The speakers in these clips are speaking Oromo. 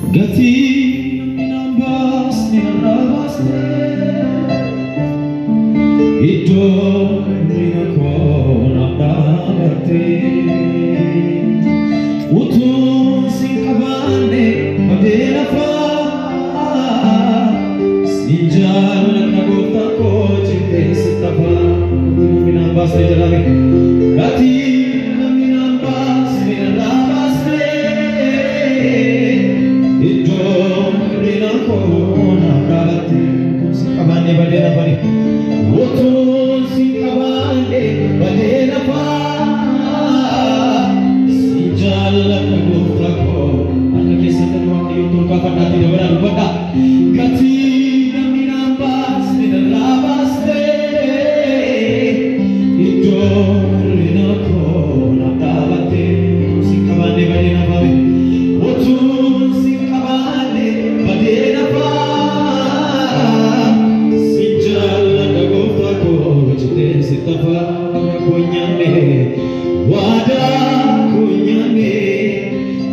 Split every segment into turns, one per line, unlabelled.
Gati minambas minarabaste Ito minakona dabate Utun singkabane madena pa Sinjal nagota ko chinte sitapa minambas jalame Gati minambas minarabaste Ito minakona dabate Singkabane badena pani Utun singkabane badena pa Sinjal nagota ko Ang kisatan waktu utun kapan hati dewanan benda Gati minambas minarabaste Ito minakona dabate Singkabane badena pani Utun singkabane badena pa Sinjal nagota ko chite sitapa kunyane wada kunyane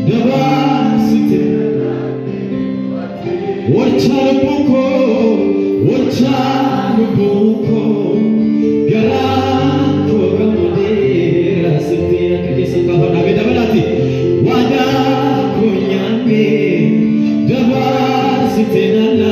daba site wachal buko garanto gamudera site akise kabana bedabalati wada kunyane daba site nala